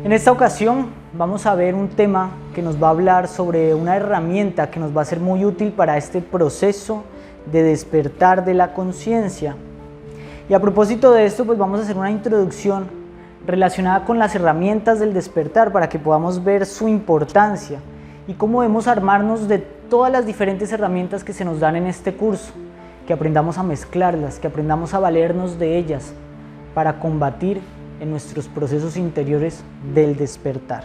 En esta ocasión vamos a ver un tema que nos va a hablar sobre una herramienta que nos va a ser muy útil para este proceso de despertar de la conciencia. Y a propósito de esto, pues vamos a hacer una introducción relacionada con las herramientas del despertar para que podamos ver su importancia y cómo debemos armarnos de todas las diferentes herramientas que se nos dan en este curso, que aprendamos a mezclarlas, que aprendamos a valernos de ellas para combatir en nuestros procesos interiores del despertar.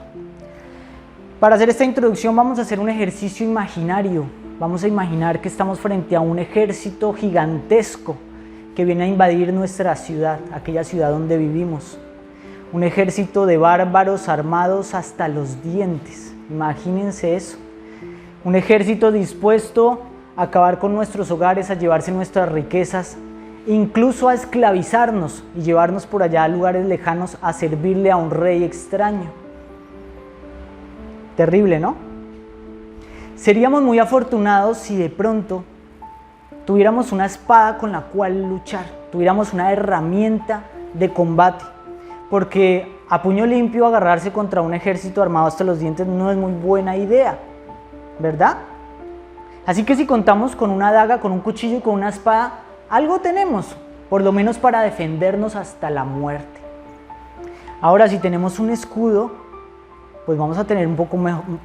Para hacer esta introducción vamos a hacer un ejercicio imaginario. Vamos a imaginar que estamos frente a un ejército gigantesco que viene a invadir nuestra ciudad, aquella ciudad donde vivimos. Un ejército de bárbaros armados hasta los dientes. Imagínense eso. Un ejército dispuesto a acabar con nuestros hogares, a llevarse nuestras riquezas, incluso a esclavizarnos y llevarnos por allá a lugares lejanos a servirle a un rey extraño. Terrible, ¿no? Seríamos muy afortunados si de pronto tuviéramos una espada con la cual luchar, tuviéramos una herramienta de combate, porque a puño limpio agarrarse contra un ejército armado hasta los dientes no es muy buena idea, ¿verdad? Así que si contamos con una daga, con un cuchillo y con una espada, algo tenemos, por lo menos para defendernos hasta la muerte. Ahora, si tenemos un escudo, pues vamos a tener un poco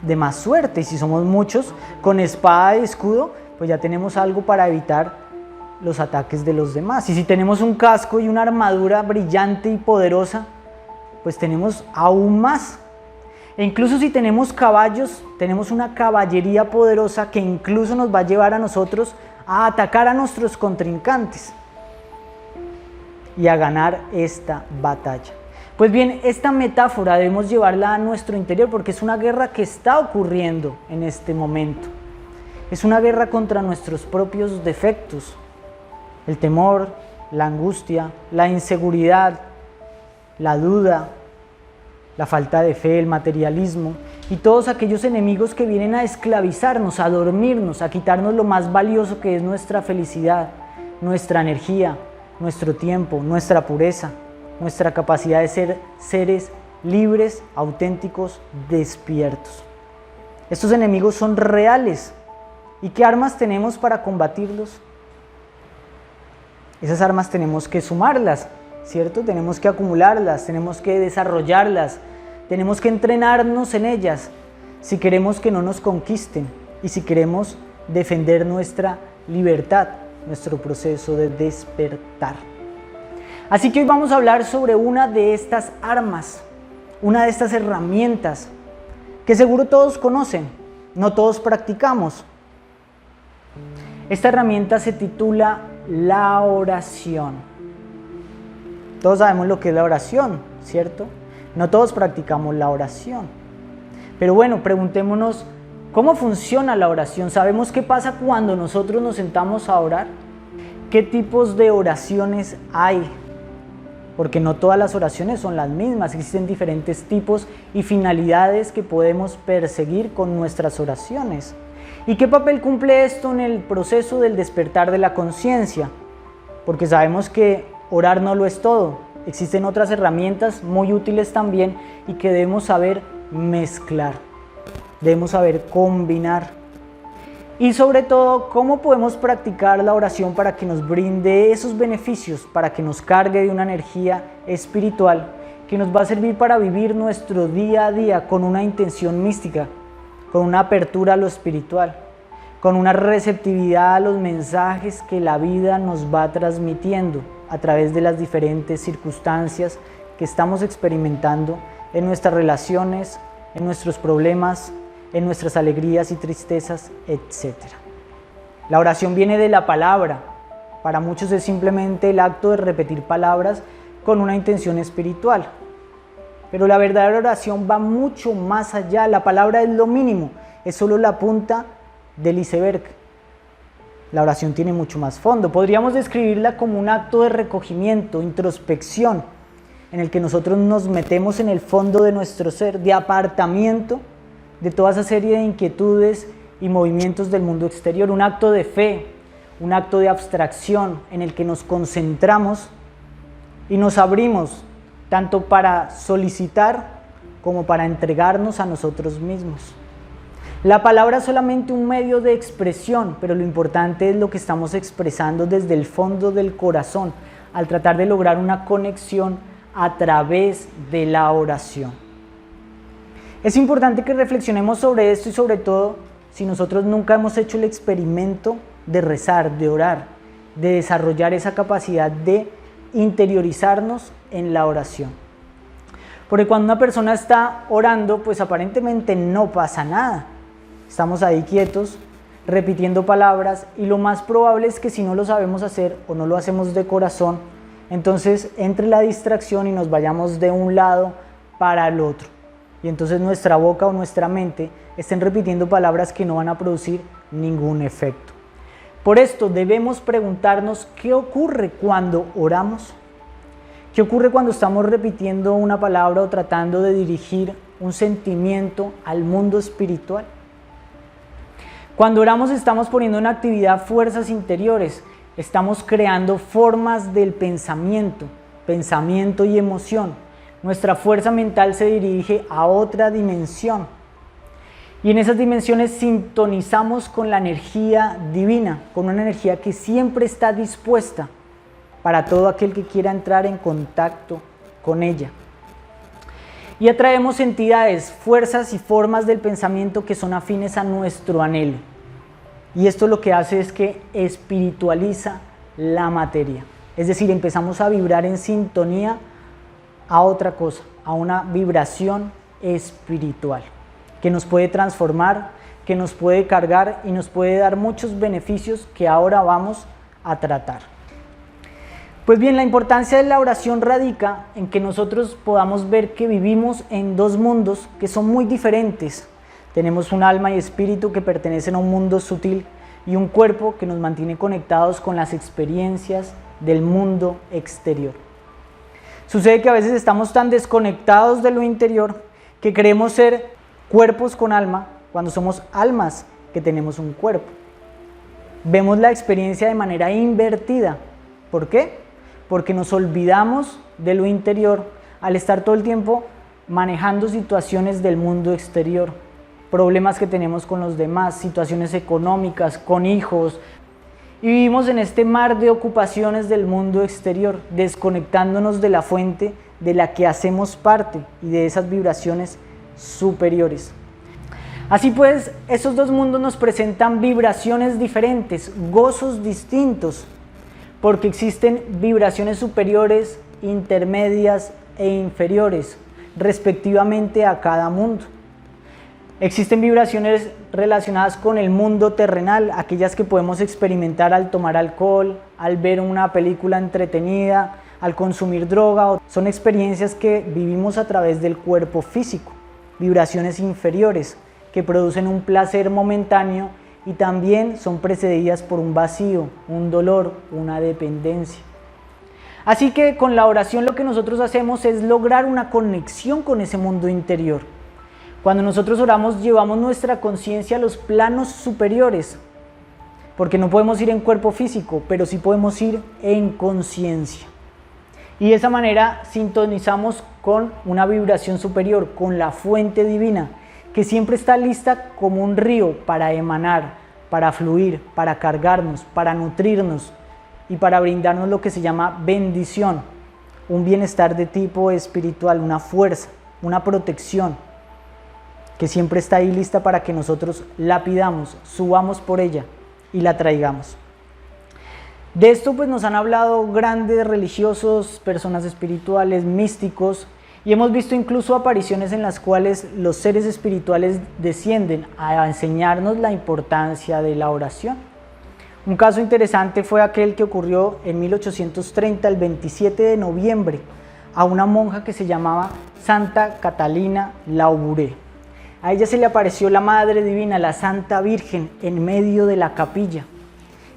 de más suerte. Y si somos muchos, con espada y escudo, pues ya tenemos algo para evitar los ataques de los demás. Y si tenemos un casco y una armadura brillante y poderosa, pues tenemos aún más. E incluso si tenemos caballos, tenemos una caballería poderosa que incluso nos va a llevar a nosotros a atacar a nuestros contrincantes y a ganar esta batalla. Pues bien, esta metáfora debemos llevarla a nuestro interior porque es una guerra que está ocurriendo en este momento. Es una guerra contra nuestros propios defectos, el temor, la angustia, la inseguridad, la duda, la falta de fe, el materialismo y todos aquellos enemigos que vienen a esclavizarnos, a dormirnos, a quitarnos lo más valioso que es nuestra felicidad, nuestra energía, nuestro tiempo, nuestra pureza, nuestra capacidad de ser seres libres, auténticos, despiertos. Estos enemigos son reales. ¿Y qué armas tenemos para combatirlos? Esas armas tenemos que sumarlas, ¿cierto? Tenemos que acumularlas, tenemos que desarrollarlas, tenemos que entrenarnos en ellas si queremos que no nos conquisten y si queremos defender nuestra libertad, nuestro proceso de despertar. Así que hoy vamos a hablar sobre una de estas armas, una de estas herramientas que seguro todos conocen, no todos practicamos. Esta herramienta se titula la oración. Todos sabemos lo que es la oración, ¿cierto? No todos practicamos la oración. Pero bueno, preguntémonos, ¿cómo funciona la oración? ¿Sabemos qué pasa cuando nosotros nos sentamos a orar? ¿Qué tipos de oraciones hay? Porque no todas las oraciones son las mismas, existen diferentes tipos y finalidades que podemos perseguir con nuestras oraciones. ¿Y qué papel cumple esto en el proceso del despertar de la conciencia? Porque sabemos que orar no lo es todo. Existen otras herramientas muy útiles también y que debemos saber mezclar, debemos saber combinar. Y sobre todo, ¿cómo podemos practicar la oración para que nos brinde esos beneficios, para que nos cargue de una energía espiritual que nos va a servir para vivir nuestro día a día con una intención mística, con una apertura a lo espiritual, con una receptividad a los mensajes que la vida nos va transmitiendo a través de las diferentes circunstancias que estamos experimentando en nuestras relaciones, en nuestros problemas, en nuestras alegrías y tristezas, etc. La oración viene de la palabra. Para muchos es simplemente el acto de repetir palabras con una intención espiritual. Pero la verdadera oración va mucho más allá. La palabra es lo mínimo, es solo la punta del iceberg. La oración tiene mucho más fondo. Podríamos describirla como un acto de recogimiento, introspección, en el que nosotros nos metemos en el fondo de nuestro ser, de apartamiento de toda esa serie de inquietudes y movimientos del mundo exterior. Un acto de fe, un acto de abstracción en el que nos concentramos y nos abrimos tanto para solicitar como para entregarnos a nosotros mismos. La palabra es solamente un medio de expresión, pero lo importante es lo que estamos expresando desde el fondo del corazón, al tratar de lograr una conexión a través de la oración. Es importante que reflexionemos sobre esto y sobre todo si nosotros nunca hemos hecho el experimento de rezar, de orar, de desarrollar esa capacidad de interiorizarnos en la oración. Porque cuando una persona está orando, pues aparentemente no pasa nada. Estamos ahí quietos, repitiendo palabras y lo más probable es que si no lo sabemos hacer o no lo hacemos de corazón, entonces entre la distracción y nos vayamos de un lado para el otro. Y entonces nuestra boca o nuestra mente estén repitiendo palabras que no van a producir ningún efecto. Por esto debemos preguntarnos qué ocurre cuando oramos. ¿Qué ocurre cuando estamos repitiendo una palabra o tratando de dirigir un sentimiento al mundo espiritual? Cuando oramos estamos poniendo en actividad fuerzas interiores, estamos creando formas del pensamiento y emoción. Nuestra fuerza mental se dirige a otra dimensión y en esas dimensiones sintonizamos con la energía divina, con una energía que siempre está dispuesta para todo aquel que quiera entrar en contacto con ella. Y atraemos entidades, fuerzas y formas del pensamiento que son afines a nuestro anhelo. Y esto lo que hace es que espiritualiza la materia. Es decir, empezamos a vibrar en sintonía a otra cosa, a una vibración espiritual, que nos puede transformar, que nos puede cargar y nos puede dar muchos beneficios que ahora vamos a tratar. Pues bien, la importancia de la oración radica en que nosotros podamos ver que vivimos en dos mundos que son muy diferentes. Tenemos un alma y espíritu que pertenecen a un mundo sutil y un cuerpo que nos mantiene conectados con las experiencias del mundo exterior. Sucede que a veces estamos tan desconectados de lo interior que creemos ser cuerpos con alma cuando somos almas que tenemos un cuerpo. Vemos la experiencia de manera invertida. ¿Por qué? Porque nos olvidamos de lo interior al estar todo el tiempo manejando situaciones del mundo exterior, problemas que tenemos con los demás, situaciones económicas, con hijos, y vivimos en este mar de ocupaciones del mundo exterior, desconectándonos de la fuente de la que hacemos parte y de esas vibraciones superiores. Así pues, esos dos mundos nos presentan vibraciones diferentes, gozos distintos, porque existen vibraciones superiores, intermedias e inferiores, respectivamente a cada mundo. Existen vibraciones relacionadas con el mundo terrenal, aquellas que podemos experimentar al tomar alcohol, al ver una película entretenida, al consumir droga. Son experiencias que vivimos a través del cuerpo físico. Vibraciones inferiores que producen un placer momentáneo y también son precedidas por un vacío, un dolor, una dependencia. Así que con la oración lo que nosotros hacemos es lograr una conexión con ese mundo interior. Cuando nosotros oramos llevamos nuestra conciencia a los planos superiores, porque no podemos ir en cuerpo físico, pero sí podemos ir en conciencia. Y de esa manera sintonizamos con una vibración superior, con la fuente divina, que siempre está lista como un río para emanar, para fluir, para cargarnos, para nutrirnos y para brindarnos lo que se llama bendición, un bienestar de tipo espiritual, una fuerza, una protección, que siempre está ahí lista para que nosotros la pidamos, subamos por ella y la traigamos. De esto pues nos han hablado grandes religiosos, personas espirituales, místicos, y hemos visto incluso apariciones en las cuales los seres espirituales descienden a enseñarnos la importancia de la oración. Un caso interesante fue aquel que ocurrió en 1830, el 27 de noviembre, a una monja que se llamaba Santa Catalina Labouré. A ella se le apareció la Madre Divina, la Santa Virgen, en medio de la capilla.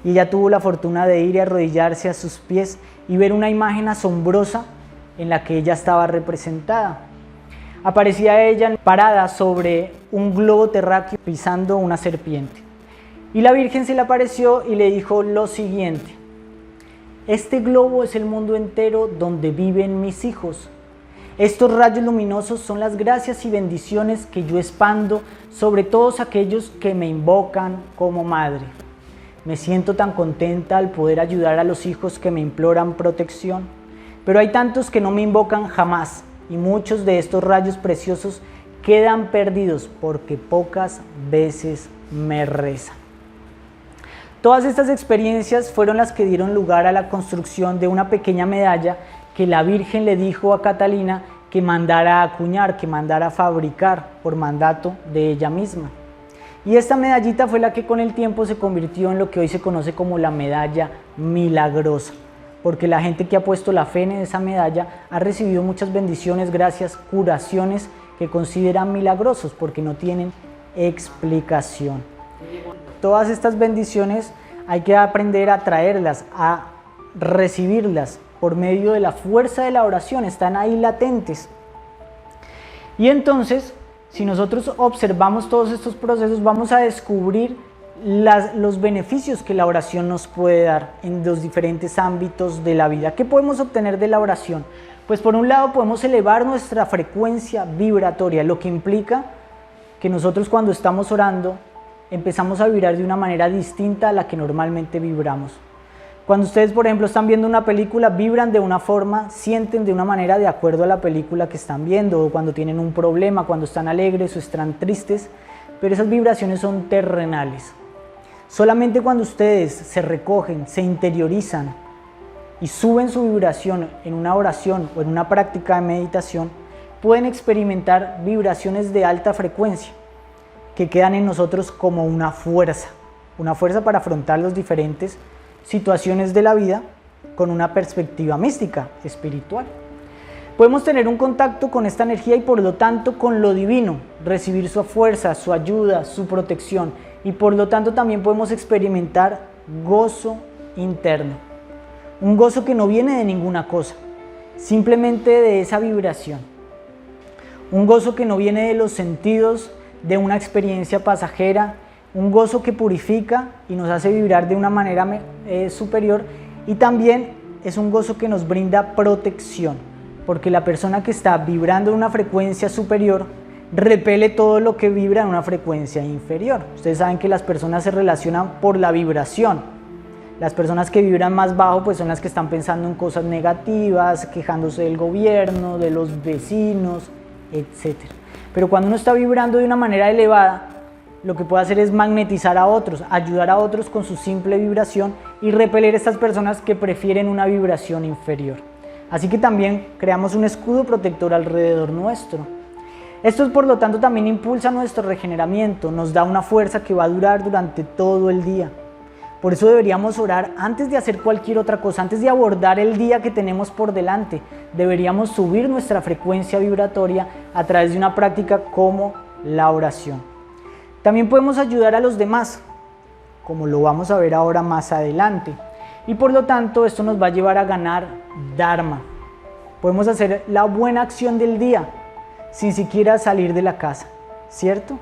Y ella tuvo la fortuna de ir y arrodillarse a sus pies y ver una imagen asombrosa en la que ella estaba representada. Aparecía ella parada sobre un globo terráqueo pisando una serpiente. Y la Virgen se le apareció y le dijo lo siguiente: este globo es el mundo entero donde viven mis hijos. Estos rayos luminosos son las gracias y bendiciones que yo expando sobre todos aquellos que me invocan como madre. Me siento tan contenta al poder ayudar a los hijos que me imploran protección, pero hay tantos que no me invocan jamás, y muchos de estos rayos preciosos quedan perdidos porque pocas veces me rezan. Todas estas experiencias fueron las que dieron lugar a la construcción de una pequeña medalla que la Virgen le dijo a Catalina que mandara a acuñar, que mandara a fabricar por mandato de ella misma. Y esta medallita fue la que con el tiempo se convirtió en lo que hoy se conoce como la medalla milagrosa, porque la gente que ha puesto la fe en esa medalla ha recibido muchas bendiciones, gracias, curaciones que consideran milagrosos porque no tienen explicación. Todas estas bendiciones hay que aprender a traerlas, a recibirlas por medio de la fuerza de la oración, están ahí latentes. Y entonces, si nosotros observamos todos estos procesos, vamos a descubrir los beneficios que la oración nos puede dar en los diferentes ámbitos de la vida. ¿Qué podemos obtener de la oración? Pues por un lado podemos elevar nuestra frecuencia vibratoria, lo que implica que nosotros cuando estamos orando empezamos a vibrar de una manera distinta a la que normalmente vibramos. Cuando ustedes, por ejemplo, están viendo una película, vibran de una forma, sienten de una manera de acuerdo a la película que están viendo, o cuando tienen un problema, cuando están alegres o están tristes, pero esas vibraciones son terrenales. Solamente cuando ustedes se recogen, se interiorizan y suben su vibración en una oración o en una práctica de meditación, pueden experimentar vibraciones de alta frecuencia que quedan en nosotros como una fuerza para afrontar las diferentes situaciones de la vida con una perspectiva mística, espiritual. Podemos tener un contacto con esta energía y por lo tanto con lo divino, recibir su fuerza, su ayuda, su protección, y por lo tanto también podemos experimentar gozo interno, un gozo que no viene de ninguna cosa, simplemente de esa vibración, un gozo que no viene de los sentidos, de una experiencia pasajera, un gozo que purifica y nos hace vibrar de una manera superior, y también es un gozo que nos brinda protección, porque la persona que está vibrando en una frecuencia superior repele todo lo que vibra en una frecuencia inferior. Ustedes saben que las personas se relacionan por la vibración. Las personas que vibran más bajo pues son las que están pensando en cosas negativas, quejándose del gobierno, de los vecinos, etc. Pero cuando uno está vibrando de una manera elevada, lo que puede hacer es magnetizar a otros, ayudar a otros con su simple vibración y repeler a estas personas que prefieren una vibración inferior. Así que también creamos un escudo protector alrededor nuestro. Esto, por lo tanto, también impulsa nuestro regeneramiento, nos da una fuerza que va a durar durante todo el día. Por eso deberíamos orar antes de hacer cualquier otra cosa, antes de abordar el día que tenemos por delante. Deberíamos subir nuestra frecuencia vibratoria a través de una práctica como la oración. También podemos ayudar a los demás, como lo vamos a ver ahora más adelante. Y por lo tanto, esto nos va a llevar a ganar Dharma. Podemos hacer la buena acción del día sin siquiera salir de la casa, ¿cierto?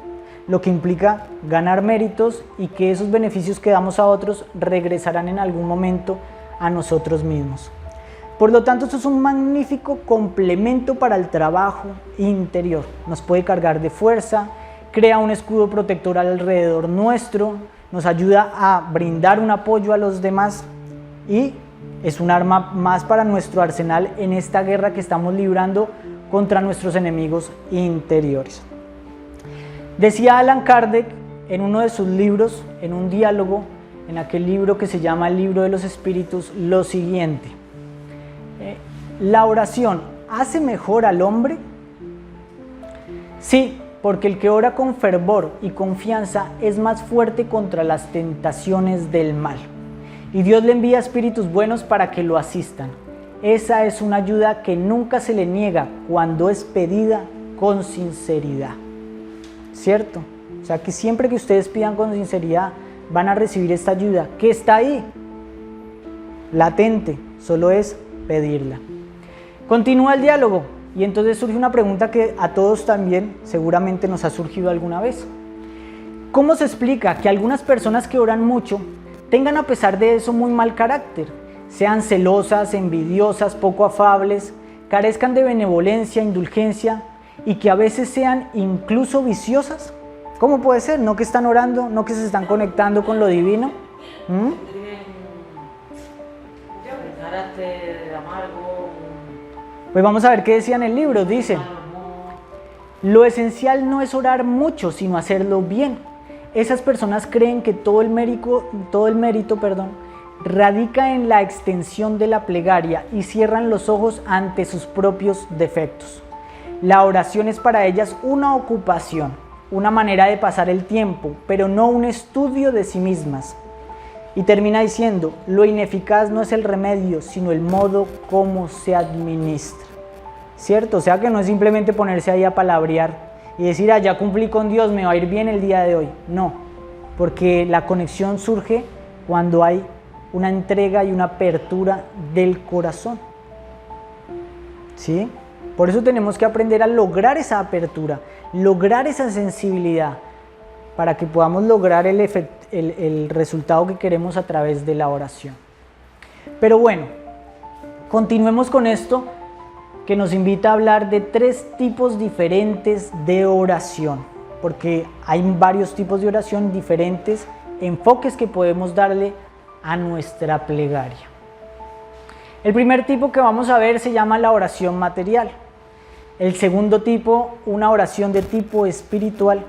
Lo que implica ganar méritos y que esos beneficios que damos a otros regresarán en algún momento a nosotros mismos. Por lo tanto, esto es un magnífico complemento para el trabajo interior. Nos puede cargar de fuerza, crea un escudo protector alrededor nuestro, nos ayuda a brindar un apoyo a los demás y es un arma más para nuestro arsenal en esta guerra que estamos librando contra nuestros enemigos interiores. Decía Allan Kardec en uno de sus libros, en un diálogo, en aquel libro que se llama El Libro de los Espíritus, lo siguiente: ¿la oración hace mejor al hombre? Sí, porque el que ora con fervor y confianza es más fuerte contra las tentaciones del mal, y Dios le envía espíritus buenos para que lo asistan. Esa es una ayuda que nunca se le niega cuando es pedida con sinceridad, ¿cierto? O sea que siempre que ustedes pidan con sinceridad van a recibir esta ayuda que está ahí, latente, solo es pedirla. Continúa el diálogo y entonces surge una pregunta que a todos también seguramente nos ha surgido alguna vez. ¿Cómo se explica que algunas personas que oran mucho tengan a pesar de eso muy mal carácter? Sean celosas, envidiosas, poco afables, carezcan de benevolencia, indulgencia y que a veces sean incluso viciosas? ¿Cómo puede ser? ¿No que están orando? ¿No que se están conectando con lo divino? Tienen carácter amargo. Pues vamos a ver qué decía en el libro. Dice: lo esencial no es orar mucho, sino hacerlo bien. Esas personas creen que todo el mérito, radica en la extensión de la plegaria y cierran los ojos ante sus propios defectos. La oración es para ellas una ocupación, una manera de pasar el tiempo, pero no un estudio de sí mismas. Y termina diciendo: lo ineficaz no es el remedio, sino el modo como se administra. ¿Cierto? O sea que no es simplemente ponerse ahí a palabrear y decir: ya cumplí con Dios, me va a ir bien el día de hoy. No, porque la conexión surge cuando hay una entrega y una apertura del corazón. ¿Sí? Por eso tenemos que aprender a lograr esa apertura, lograr esa sensibilidad, para que podamos lograr el resultado que queremos a través de la oración. Pero bueno, continuemos con esto, que nos invita a hablar de 3 tipos diferentes de oración, porque hay varios tipos de oración, diferentes enfoques que podemos darle a nuestra plegaria. El primer tipo que vamos a ver se llama la oración material. El segundo tipo, una oración de tipo espiritual.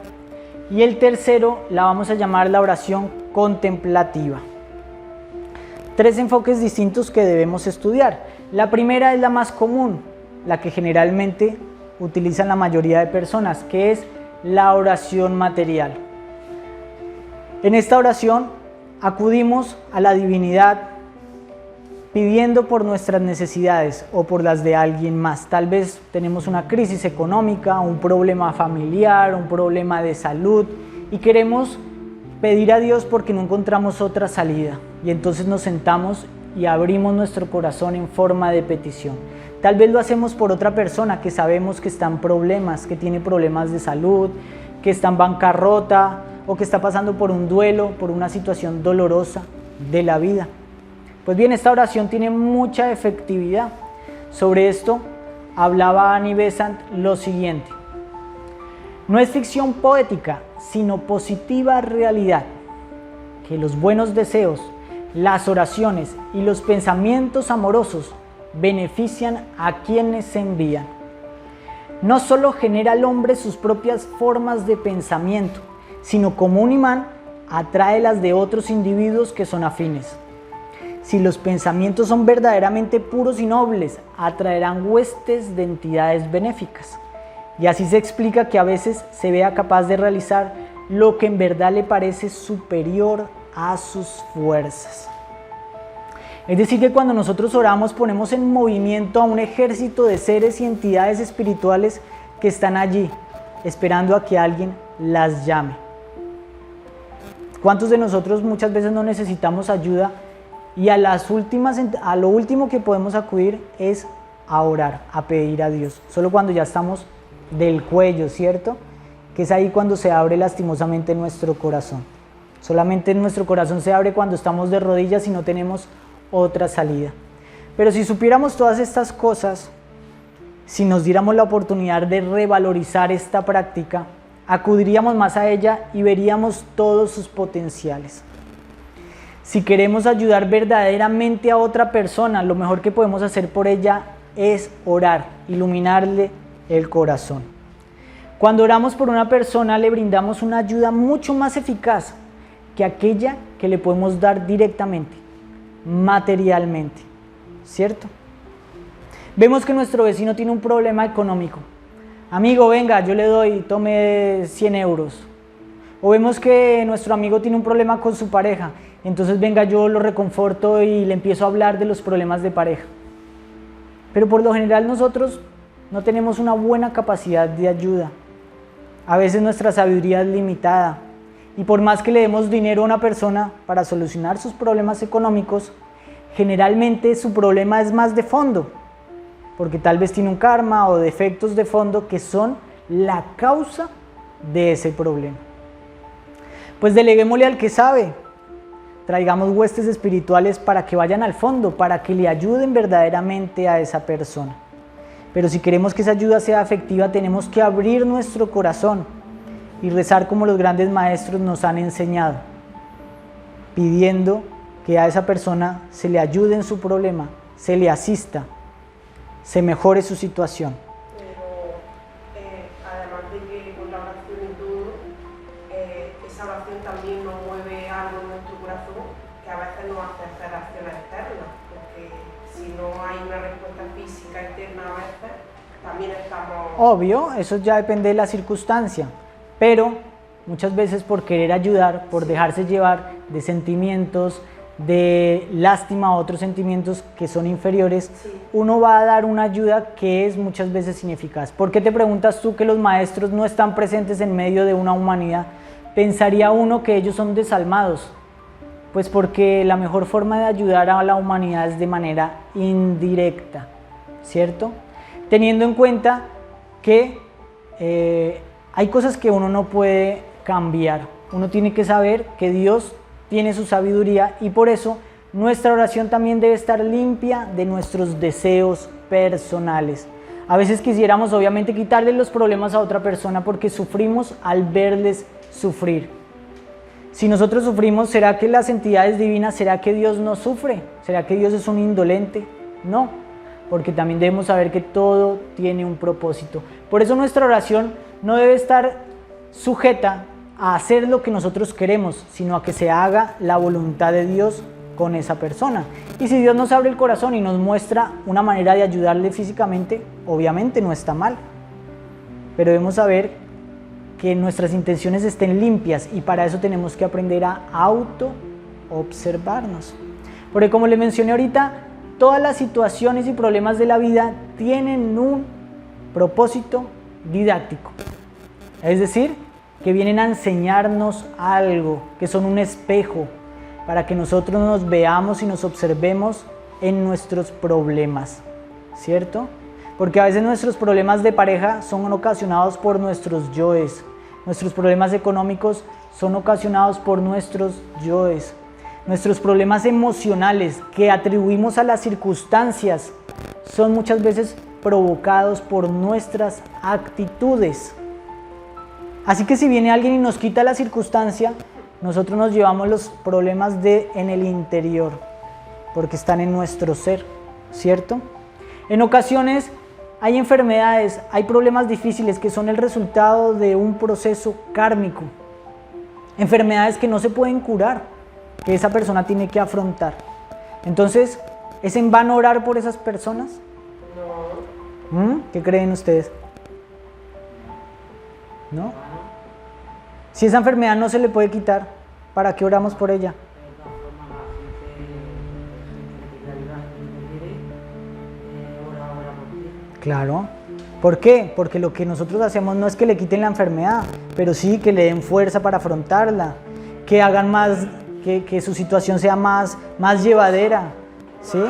Y el tercero la vamos a llamar la oración contemplativa. 3 enfoques distintos que debemos estudiar. La primera es la más común, la que generalmente utilizan la mayoría de personas, que es la oración material. En esta oración acudimos a la divinidad pidiendo por nuestras necesidades o por las de alguien más. Tal vez tenemos una crisis económica, un problema familiar, un problema de salud y queremos pedir a Dios porque no encontramos otra salida. Y entonces nos sentamos y abrimos nuestro corazón en forma de petición. Tal vez lo hacemos por otra persona que sabemos que está en problemas, que tiene problemas de salud, que está en bancarrota o que está pasando por un duelo, por una situación dolorosa de la vida. Pues bien, esta oración tiene mucha efectividad. Sobre esto hablaba Annie Besant lo siguiente: no es ficción poética, sino positiva realidad, que los buenos deseos, las oraciones y los pensamientos amorosos benefician a quienes se envían. No solo genera al hombre sus propias formas de pensamiento, sino como un imán atrae las de otros individuos que son afines. Si los pensamientos son verdaderamente puros y nobles, atraerán huestes de entidades benéficas. Y así se explica que a veces se vea capaz de realizar lo que en verdad le parece superior a sus fuerzas. Es decir, que cuando nosotros oramos ponemos en movimiento a un ejército de seres y entidades espirituales que están allí, esperando a que alguien las llame. ¿Cuántos de nosotros muchas veces no necesitamos ayuda? Y a lo último que podemos acudir es a orar, a pedir a Dios. Solo cuando ya estamos del cuello, ¿cierto? Que es ahí cuando se abre lastimosamente nuestro corazón. Solamente nuestro corazón se abre cuando estamos de rodillas y no tenemos otra salida. Pero si supiéramos todas estas cosas, si nos diéramos la oportunidad de revalorizar esta práctica, acudiríamos más a ella y veríamos todos sus potenciales. Si queremos ayudar verdaderamente a otra persona, lo mejor que podemos hacer por ella es orar, iluminarle el corazón. Cuando oramos por una persona, le brindamos una ayuda mucho más eficaz que aquella que le podemos dar directamente, materialmente, ¿cierto? Vemos que nuestro vecino tiene un problema económico. Amigo, venga, yo le doy, tome 100 euros. O vemos que nuestro amigo tiene un problema con su pareja. Entonces venga, yo lo reconforto y le empiezo a hablar de los problemas de pareja. Pero por lo general nosotros no tenemos una buena capacidad de ayuda. A veces nuestra sabiduría es limitada. Y por más que le demos dinero a una persona para solucionar sus problemas económicos, generalmente su problema es más de fondo, porque tal vez tiene un karma o defectos de fondo que son la causa de ese problema. Pues deleguémosle al que sabe. Traigamos huestes espirituales para que vayan al fondo, para que le ayuden verdaderamente a esa persona. Pero si queremos que esa ayuda sea efectiva, tenemos que abrir nuestro corazón y rezar como los grandes maestros nos han enseñado, pidiendo que a esa persona se le ayude en su problema, se le asista, se mejore su situación. Pero además de que con la oración y todo, esa oración también nos mueve algo en nuestro corazón que a veces nos hace hacer acciones externas, porque si no hay una respuesta física interna a veces, también estamos... Obvio, eso ya depende de la circunstancia, pero muchas veces por querer ayudar, por dejarse llevar de sentimientos, de lástima a otros sentimientos que son inferiores, uno va a dar una ayuda que es muchas veces ineficaz. ¿Por qué te preguntas tú que los maestros no están presentes en medio de una humanidad? Pensaría uno que ellos son desalmados, pues porque la mejor forma de ayudar a la humanidad es de manera indirecta, ¿cierto? Teniendo en cuenta que hay cosas que uno no puede cambiar, uno tiene que saber que Dios tiene su sabiduría y por eso nuestra oración también debe estar limpia de nuestros deseos personales. A veces quisiéramos obviamente quitarle los problemas a otra persona porque sufrimos al verles sufrir. Si nosotros sufrimos, ¿será que las entidades divinas, será que Dios no sufre? ¿Será que Dios es un indolente? No, porque también debemos saber que todo tiene un propósito. Por eso nuestra oración no debe estar sujeta a hacer lo que nosotros queremos, sino a que se haga la voluntad de Dios con esa persona. Y si Dios nos abre el corazón y nos muestra una manera de ayudarle físicamente, obviamente no está mal. Pero debemos saber que nuestras intenciones estén limpias y para eso tenemos que aprender a auto-observarnos. Porque como le mencioné ahorita, todas las situaciones y problemas de la vida tienen un propósito didáctico. Es decir, que vienen a enseñarnos algo, que son un espejo, para que nosotros nos veamos y nos observemos en nuestros problemas, ¿cierto? Porque a veces nuestros problemas de pareja son ocasionados por nuestros yoes, nuestros problemas económicos son ocasionados por nuestros yoes, nuestros problemas emocionales que atribuimos a las circunstancias son muchas veces provocados por nuestras actitudes. Así que si viene alguien y nos quita la circunstancia, nosotros nos llevamos los problemas en el interior, porque están en nuestro ser, ¿cierto? En ocasiones hay enfermedades, hay problemas difíciles que son el resultado de un proceso kármico. Enfermedades que no se pueden curar, que esa persona tiene que afrontar. Entonces, ¿es en vano orar por esas personas? No. ¿Qué creen ustedes? ¿No? Si esa enfermedad no se le puede quitar, ¿para qué oramos por ella? Claro. ¿Por qué? Porque lo que nosotros hacemos no es que le quiten la enfermedad, pero sí que le den fuerza para afrontarla, que hagan más, que su situación sea más llevadera, ¿sí?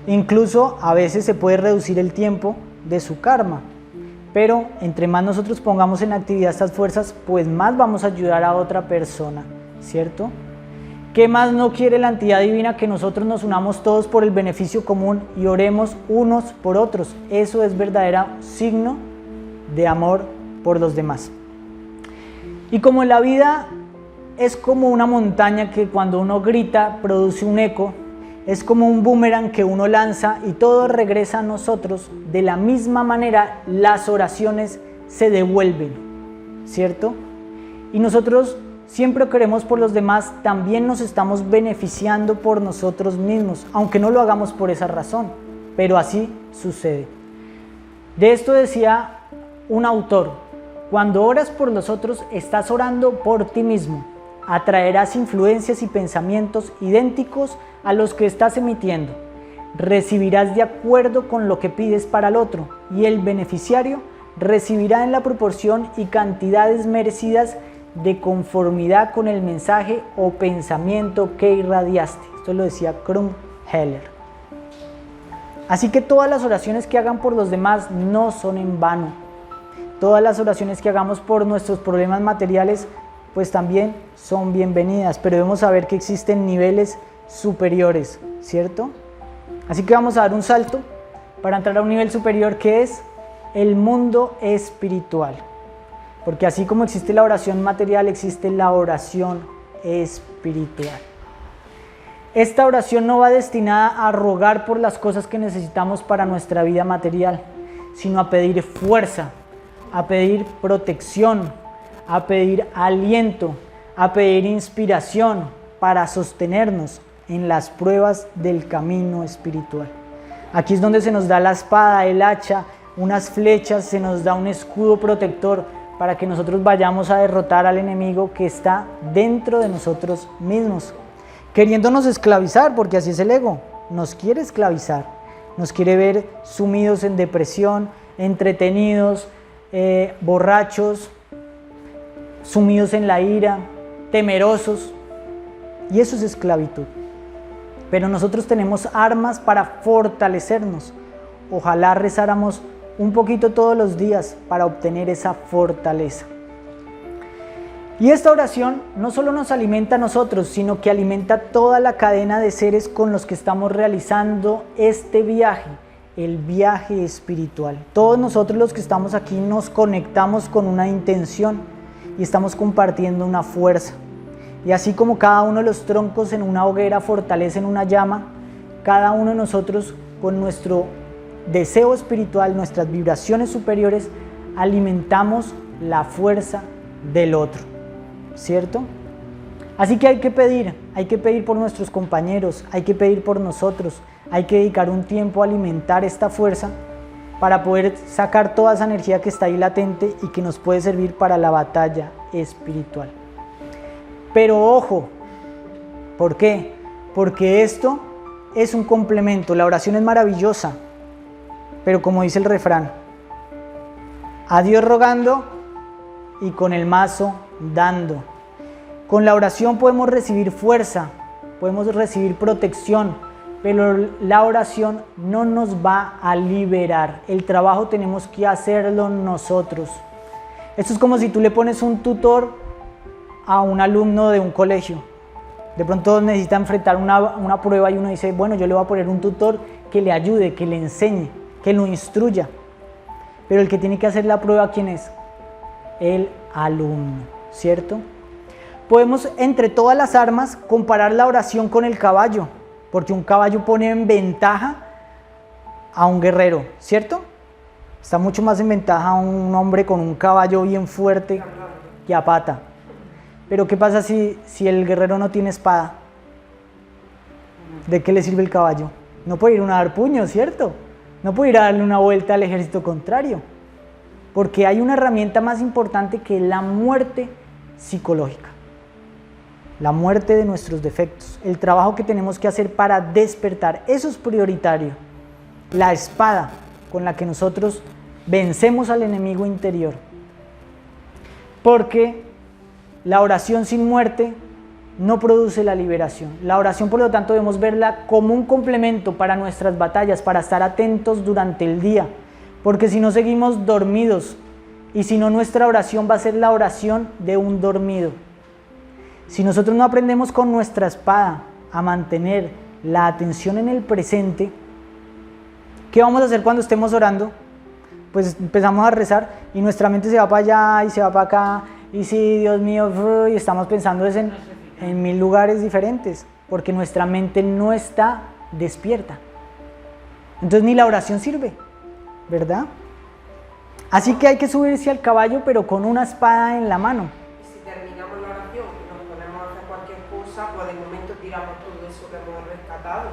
Incluso a veces se puede reducir el tiempo de su karma. Pero entre más nosotros pongamos en actividad estas fuerzas, pues más vamos a ayudar a otra persona, ¿cierto? ¿Qué más no quiere la entidad divina? Que nosotros nos unamos todos por el beneficio común y oremos unos por otros. Eso es verdadero signo de amor por los demás. Y como la vida es como una montaña que cuando uno grita produce un eco, es como un boomerang que uno lanza y todo regresa a nosotros. De la misma manera, las oraciones se devuelven, ¿cierto? Y nosotros siempre queremos por los demás, también nos estamos beneficiando por nosotros mismos, aunque no lo hagamos por esa razón, pero así sucede. De esto decía un autor: cuando oras por los otros, estás orando por ti mismo. Atraerás influencias y pensamientos idénticos a los que estás emitiendo. Recibirás de acuerdo con lo que pides para el otro y el beneficiario recibirá en la proporción y cantidades merecidas de conformidad con el mensaje o pensamiento que irradiaste. Esto lo decía Krumheller. Así que todas las oraciones que hagan por los demás no son en vano. Todas las oraciones que hagamos por nuestros problemas materiales pues también son bienvenidas, pero debemos saber que existen niveles superiores, ¿cierto? Así que vamos a dar un salto para entrar a un nivel superior que es el mundo espiritual. Porque así como existe la oración material, existe la oración espiritual. Esta oración no va destinada a rogar por las cosas que necesitamos para nuestra vida material, sino a pedir fuerza, a pedir protección, a pedir aliento, a pedir inspiración para sostenernos en las pruebas del camino espiritual. Aquí es donde se nos da la espada, el hacha, unas flechas, se nos da un escudo protector para que nosotros vayamos a derrotar al enemigo que está dentro de nosotros mismos, queriéndonos esclavizar, porque así es el ego, nos quiere esclavizar, nos quiere ver sumidos en depresión, entretenidos, borrachos, sumidos en la ira, temerosos, y eso es esclavitud. Pero nosotros tenemos armas para fortalecernos. Ojalá rezáramos un poquito todos los días para obtener esa fortaleza. Y esta oración no solo nos alimenta a nosotros, sino que alimenta toda la cadena de seres con los que estamos realizando este viaje, el viaje espiritual. Todos nosotros los que estamos aquí nos conectamos con una intención y estamos compartiendo una fuerza. Y así como cada uno de los troncos en una hoguera fortalecen una llama, cada uno de nosotros con nuestro deseo espiritual, nuestras vibraciones superiores, alimentamos la fuerza del otro, ¿cierto? Así que hay que pedir por nuestros compañeros, hay que pedir por nosotros, hay que dedicar un tiempo a alimentar esta fuerza para poder sacar toda esa energía que está ahí latente y que nos puede servir para la batalla espiritual. Pero ojo, ¿por qué? Porque esto es un complemento, la oración es maravillosa, pero como dice el refrán, a Dios rogando y con el mazo dando. Con la oración podemos recibir fuerza, podemos recibir protección, pero la oración no nos va a liberar. El trabajo tenemos que hacerlo nosotros. Esto es como si tú le pones un tutor a un alumno de un colegio. De pronto necesita enfrentar una prueba y uno dice, bueno, yo le voy a poner un tutor que le ayude, que le enseñe, que lo instruya. Pero el que tiene que hacer la prueba, ¿quién es? El alumno, ¿cierto? Podemos, entre todas las armas, comparar la oración con el caballo, porque un caballo pone en ventaja a un guerrero, ¿cierto? Está mucho más en ventaja un hombre con un caballo bien fuerte que a pata. Pero ¿qué pasa si el guerrero no tiene espada? ¿De qué le sirve el caballo? No puede ir a dar puños, ¿cierto? No puede ir a darle una vuelta al ejército contrario. Porque hay una herramienta más importante que la muerte psicológica. La muerte de nuestros defectos. El trabajo que tenemos que hacer para despertar. Eso es prioritario. La espada con la que nosotros vencemos al enemigo interior. Porque la oración sin muerte no produce la liberación. La oración, por lo tanto, debemos verla como un complemento para nuestras batallas, para estar atentos durante el día. Porque si no seguimos dormidos, y si no, nuestra oración va a ser la oración de un dormido. Si nosotros no aprendemos con nuestra espada a mantener la atención en el presente, ¿qué vamos a hacer cuando estemos orando? Pues empezamos a rezar y nuestra mente se va para allá y se va para acá. Y sí, Dios mío, y estamos pensando en 1000 lugares diferentes, porque nuestra mente no está despierta. Entonces ni la oración sirve, ¿verdad? Así que hay que subirse al caballo, pero con una espada en la mano. Y si terminamos la oración y nos ponemos a hacer cualquier cosa, pues de momento tiramos todo eso que hemos rescatado.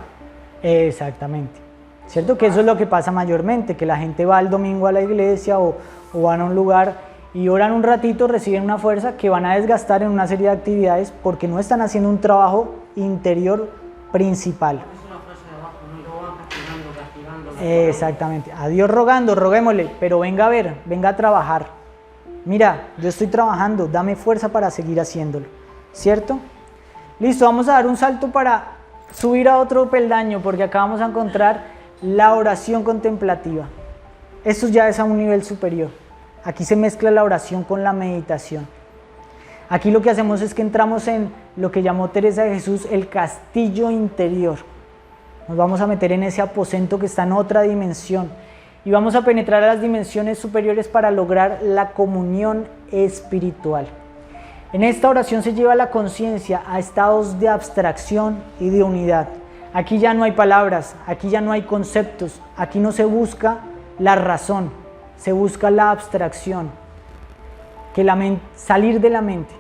Exactamente. ¿Cierto? Que eso es lo que pasa mayormente, que la gente va el domingo a la iglesia o van a un lugar y oran un ratito, reciben una fuerza que van a desgastar en una serie de actividades porque no están haciendo un trabajo interior principal. Es una frase de abajo, ¿no? Y luego van castigando. Exactamente. A Dios rogando, roguémosle, pero venga a ver, venga a trabajar. Mira, yo estoy trabajando, dame fuerza para seguir haciéndolo, ¿cierto? Listo, vamos a dar un salto para subir a otro peldaño porque acá vamos a encontrar la oración contemplativa. Esto ya es a un nivel superior. Aquí se mezcla la oración con la meditación. Aquí lo que hacemos es que entramos en lo que llamó Teresa de Jesús el castillo interior. Nos vamos a meter en ese aposento que está en otra dimensión y vamos a penetrar a las dimensiones superiores para lograr la comunión espiritual. En esta oración se lleva la conciencia a estados de abstracción y de unidad. Aquí ya no hay palabras, aquí ya no hay conceptos, aquí no se busca la razón, se busca la abstracción, salir de la mente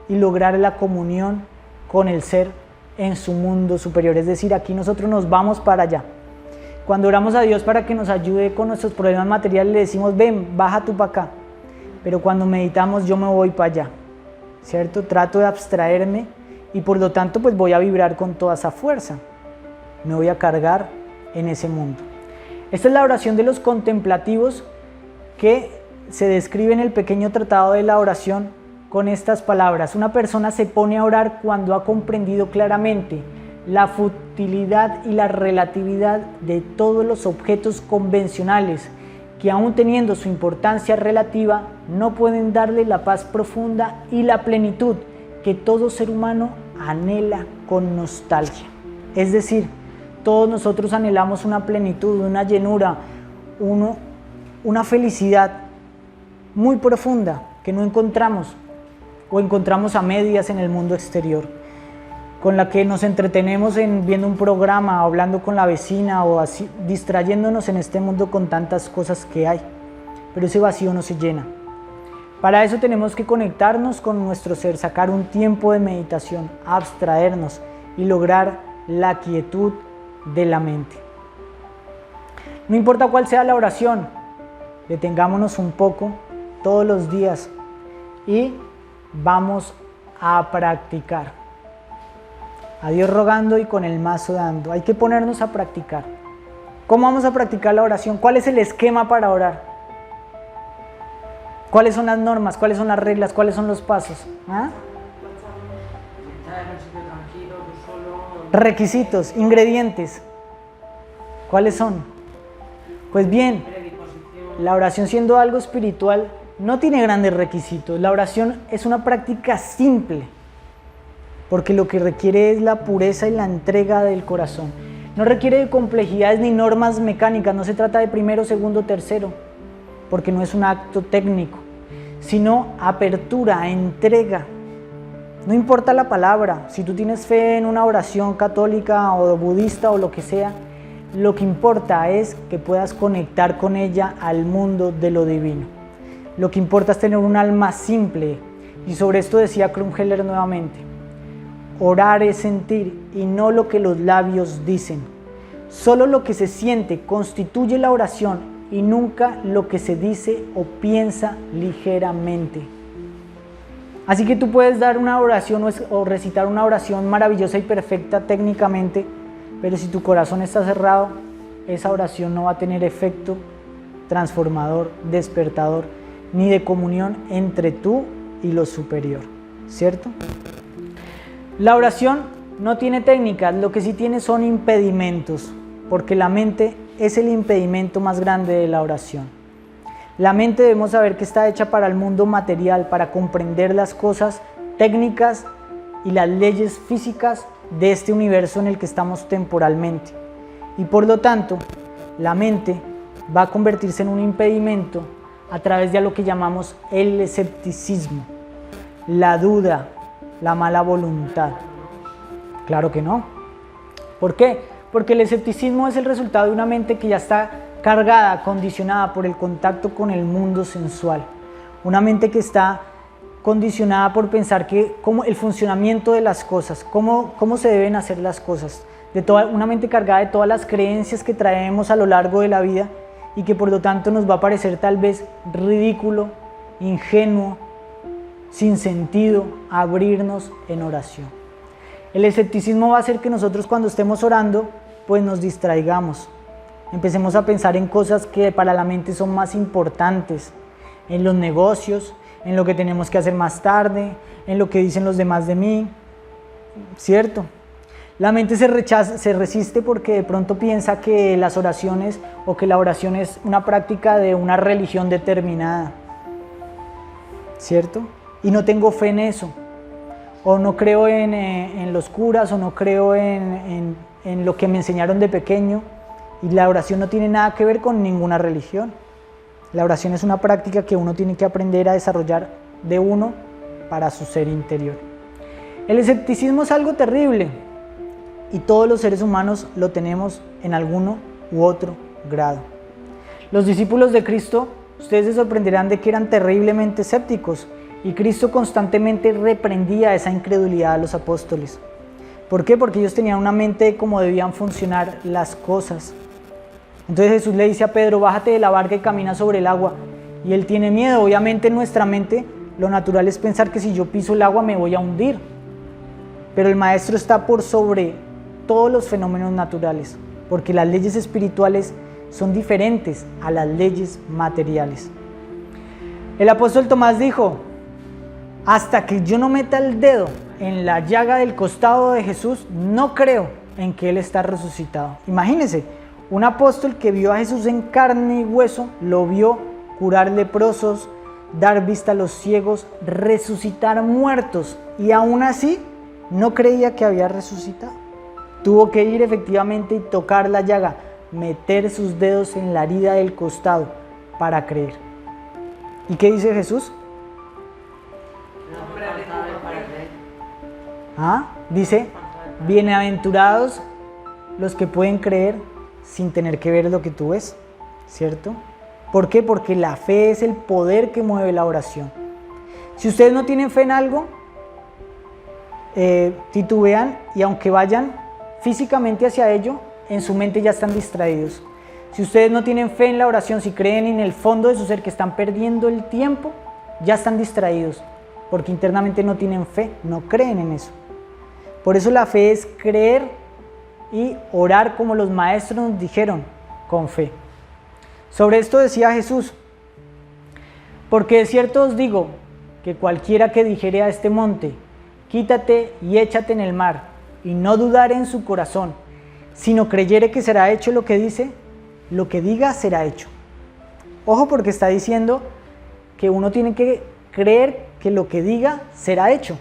y lograr la comunión con el ser en su mundo superior. Es decir, aquí nosotros nos vamos para allá. Cuando oramos a Dios para que nos ayude con nuestros problemas materiales, le decimos, ven, baja tú para acá. Pero cuando meditamos, yo me voy para allá, ¿cierto? Trato de abstraerme y por lo tanto pues voy a vibrar con toda esa fuerza. Me voy a cargar en ese mundo. Esta es la oración de los contemplativos que se describe en el pequeño tratado de la oración con estas palabras. Una persona se pone a orar cuando ha comprendido claramente la futilidad y la relatividad de todos los objetos convencionales que, aun teniendo su importancia relativa, no pueden darle la paz profunda y la plenitud que todo ser humano anhela con nostalgia. Es decir, todos nosotros anhelamos una plenitud, una llenura, una felicidad muy profunda que no encontramos o encontramos a medias en el mundo exterior, con la que nos entretenemos viendo un programa, hablando con la vecina o así, distrayéndonos en este mundo con tantas cosas que hay, pero ese vacío no se llena. Para eso tenemos que conectarnos con nuestro ser, sacar un tiempo de meditación, abstraernos y lograr la quietud de la mente. No importa cuál sea la oración, detengámonos un poco todos los días y vamos a practicar. A Dios rogando y con el mazo dando. Hay que ponernos a practicar. ¿Cómo vamos a practicar la oración? ¿Cuál es el esquema para orar? ¿Cuáles son las normas? ¿Cuáles son las reglas? ¿Cuáles son los pasos? ¿Ah? Estar en un sitio tranquilo, tú solo. Requisitos, ingredientes. ¿Cuáles son? Pues bien, Predisposición. la oración, siendo algo espiritual, no tiene grandes requisitos. La oración es una práctica simple, porque lo que requiere es la pureza y la entrega del corazón. No requiere de complejidades ni normas mecánicas, no se trata de primero, segundo, tercero, porque no es un acto técnico, sino apertura, entrega. No importa la palabra, si tú tienes fe en una oración católica o budista o lo que sea, lo que importa es que puedas conectar con ella al mundo de lo divino. Lo que importa es tener un alma simple, y sobre esto decía Krumheller nuevamente: orar es sentir y no lo que los labios dicen. Solo lo que se siente constituye la oración y nunca lo que se dice o piensa ligeramente. Así que tú puedes dar una oración o recitar una oración maravillosa y perfecta técnicamente, pero si tu corazón está cerrado, esa oración no va a tener efecto transformador, despertador, ni de comunión entre tú y lo superior, ¿cierto? La oración no tiene técnicas, lo que sí tiene son impedimentos, porque la mente es el impedimento más grande de la oración. La mente, debemos saber que está hecha para el mundo material, para comprender las cosas técnicas y las leyes físicas de este universo en el que estamos temporalmente. Y por lo tanto, la mente va a convertirse en un impedimento a través de lo que llamamos el escepticismo, la duda, la mala voluntad. Claro que no. ¿Por qué? Porque el escepticismo es el resultado de una mente que ya está cargada, condicionada por el contacto con el mundo sensual. Una mente que está condicionada por pensar que cómo el funcionamiento de las cosas, cómo se deben hacer las cosas. Una mente cargada de todas las creencias que traemos a lo largo de la vida y que por lo tanto nos va a parecer tal vez ridículo, ingenuo, sin sentido abrirnos en oración. El escepticismo va a hacer que nosotros, cuando estemos orando, pues nos distraigamos. Empecemos a pensar en cosas que para la mente son más importantes, en los negocios, en lo que tenemos que hacer más tarde, en lo que dicen los demás de mí, ¿cierto? La mente se resiste porque de pronto piensa que las oraciones o que la oración es una práctica de una religión determinada, ¿cierto? Y no tengo fe en eso, o no creo en los curas, o no creo en en lo que me enseñaron de pequeño, y la oración no tiene nada que ver con ninguna religión. La oración es una práctica que uno tiene que aprender a desarrollar de uno para su ser interior. El escepticismo es algo terrible y todos los seres humanos lo tenemos en alguno u otro grado. Los discípulos de Cristo, ustedes se sorprenderán de que eran terriblemente escépticos y Cristo constantemente reprendía esa incredulidad a los apóstoles. ¿Por qué? Porque ellos tenían una mente de cómo debían funcionar las cosas. Entonces Jesús le dice a Pedro, bájate de la barca y camina sobre el agua. Y él tiene miedo. Obviamente en nuestra mente lo natural es pensar que si yo piso el agua me voy a hundir. Pero el maestro está por sobre todos los fenómenos naturales, porque las leyes espirituales son diferentes a las leyes materiales. El apóstol Tomás dijo, hasta que yo no meta el dedo en la llaga del costado de Jesús, no creo en que Él está resucitado. Imagínense, un apóstol que vio a Jesús en carne y hueso, lo vio curar leprosos, dar vista a los ciegos, resucitar muertos, y aún así no creía que había resucitado. Tuvo que ir efectivamente y tocar la llaga, meter sus dedos en la herida del costado para creer. ¿Y qué dice Jesús? Dice, bienaventurados los que pueden creer sin tener que ver lo que tú ves, ¿cierto? ¿Por qué? Porque la fe es el poder que mueve la oración. Si ustedes no tienen fe en algo, titubean y aunque vayan físicamente hacia ello, en su mente ya están distraídos. Si ustedes no tienen fe en la oración, si creen en el fondo de su ser que están perdiendo el tiempo, ya están distraídos, porque internamente no tienen fe, no creen en eso. Por eso la fe es creer y orar como los maestros nos dijeron, con fe. Sobre esto decía Jesús, porque de cierto os digo que cualquiera que dijere a este monte, quítate y échate en el mar, y no dudare en su corazón, sino creyere que será hecho lo que dice, lo que diga será hecho. Ojo, porque está diciendo que uno tiene que creer que lo que diga será hecho.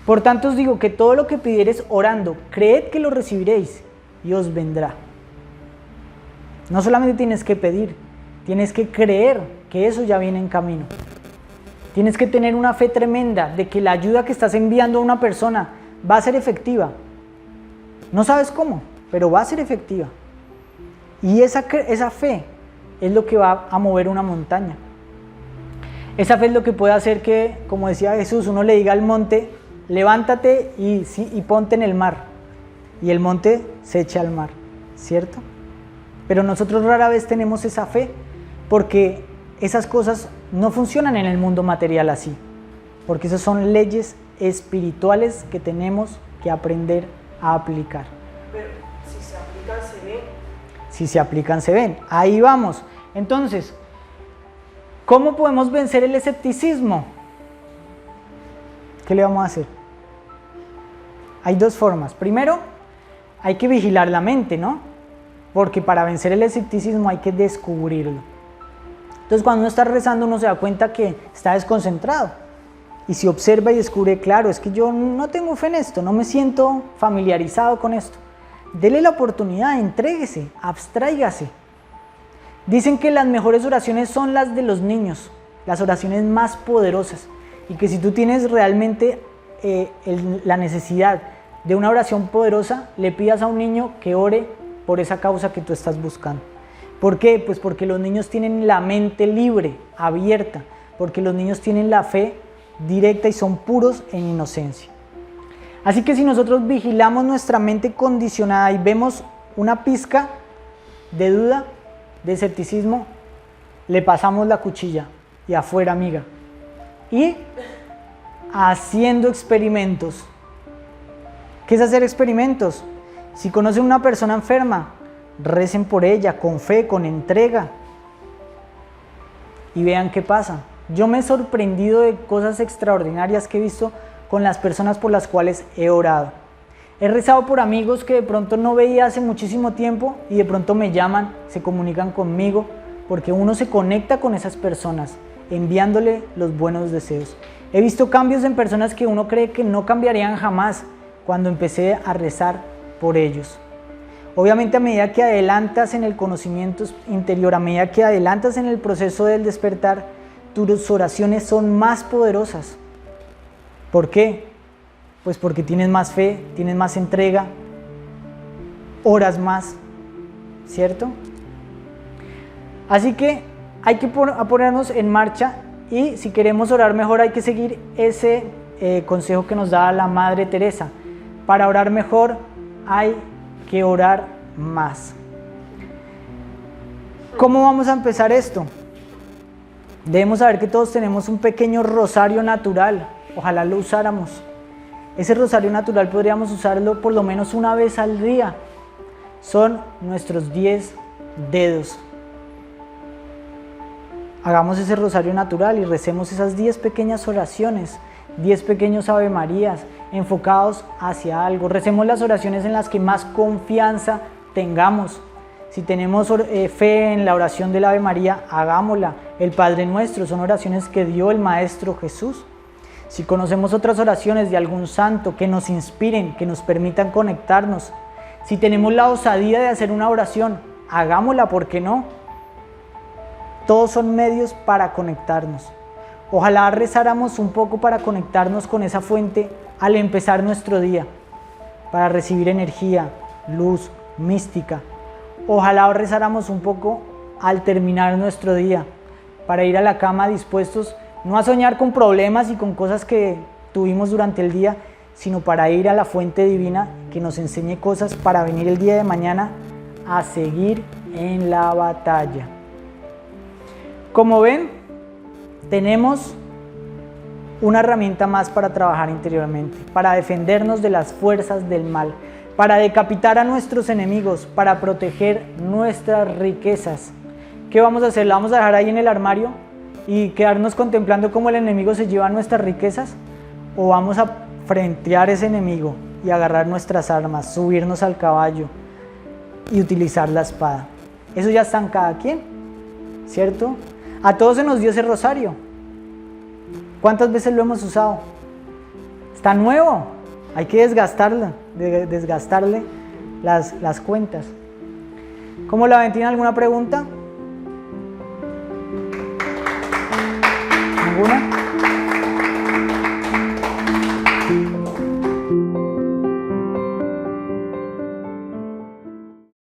Por tanto os digo que todo lo que pidiereis orando, creed que lo recibiréis y os vendrá. No solamente tienes que pedir, tienes que creer que eso ya viene en camino. Tienes que tener una fe tremenda de que la ayuda que estás enviando a una persona va a ser efectiva. No sabes cómo, pero va a ser efectiva. Y esa fe es lo que va a mover una montaña. Esa fe es lo que puede hacer que, como decía Jesús, uno le diga al monte, levántate y ponte en el mar. Y el monte se echa al mar, ¿cierto? Pero nosotros rara vez tenemos esa fe porque esas cosas no funcionan en el mundo material así. Porque esas son leyes espirituales que tenemos que aprender a aplicar. Pero si se aplican, se ven. Si se aplican, se ven. Ahí vamos. Entonces, ¿cómo podemos vencer el escepticismo? ¿Qué le vamos a hacer? Hay dos formas. Primero, hay que vigilar la mente, ¿no? Porque para vencer el escepticismo hay que descubrirlo. Entonces, cuando uno está rezando, uno se da cuenta que está desconcentrado. Y si observa y descubre, claro, es que yo no tengo fe en esto, no me siento familiarizado con esto. Dele la oportunidad, entréguese, abstráigase. Dicen que las mejores oraciones son las de los niños, las oraciones más poderosas. Y que si tú tienes realmente la necesidad de una oración poderosa, le pidas a un niño que ore por esa causa que tú estás buscando. ¿Por qué? Pues porque los niños tienen la mente libre, abierta, porque los niños tienen la fe directa y son puros en inocencia. Así que si nosotros vigilamos nuestra mente condicionada y vemos una pizca de duda, de escepticismo, le pasamos la cuchilla y afuera, amiga. Y haciendo experimentos. ¿Qué es hacer experimentos? Si conocen una persona enferma, recen por ella con fe, con entrega y vean qué pasa. Yo me he sorprendido de cosas extraordinarias que he visto con las personas por las cuales he orado. He rezado por amigos que de pronto no veía hace muchísimo tiempo y de pronto me llaman, se comunican conmigo, porque uno se conecta con esas personas, enviándole los buenos deseos. He visto cambios en personas que uno cree que no cambiarían jamás cuando empecé a rezar por ellos. Obviamente a medida que adelantas en el conocimiento interior, a medida que adelantas en el proceso del despertar, tus oraciones son más poderosas. ¿Por qué? Pues porque tienes más fe, tienes más entrega, oras más, ¿cierto? Así que hay que ponernos en marcha y si queremos orar mejor hay que seguir ese consejo que nos da la Madre Teresa. Para orar mejor hay que orar más. ¿Cómo vamos a empezar esto? Debemos saber que todos tenemos un pequeño rosario natural. Ojalá lo usáramos. Ese rosario natural podríamos usarlo por lo menos una vez al día. Son nuestros 10 dedos. Hagamos ese rosario natural y recemos esas 10 pequeñas oraciones, 10 pequeños Ave Marías, enfocados hacia algo. Recemos las oraciones en las que más confianza tengamos. Si tenemos fe en la oración del Ave María, hagámosla. El Padre Nuestro son oraciones que dio el Maestro Jesús. Si conocemos otras oraciones de algún santo que nos inspiren, que nos permitan conectarnos, si tenemos la osadía de hacer una oración, hagámosla, ¿por qué no? Todos son medios para conectarnos. Ojalá rezáramos un poco para conectarnos con esa fuente al empezar nuestro día, para recibir energía, luz, mística. Ojalá rezáramos un poco al terminar nuestro día, para ir a la cama dispuestos no a soñar con problemas y con cosas que tuvimos durante el día, sino para ir a la fuente divina que nos enseñe cosas para venir el día de mañana a seguir en la batalla. Como ven, tenemos una herramienta más para trabajar interiormente, para defendernos de las fuerzas del mal, para decapitar a nuestros enemigos, para proteger nuestras riquezas. ¿Qué vamos a hacer? ¿La vamos a dejar ahí en el armario y quedarnos contemplando cómo el enemigo se lleva nuestras riquezas? ¿O vamos a frentear ese enemigo y agarrar nuestras armas, subirnos al caballo y utilizar la espada? Eso ya está en cada quien, ¿cierto? A todos se nos dio ese rosario. ¿Cuántas veces lo hemos usado? Está nuevo, hay que desgastarle las cuentas. ¿Cómo la ven? ¿Tienen alguna pregunta? ¿Ninguna?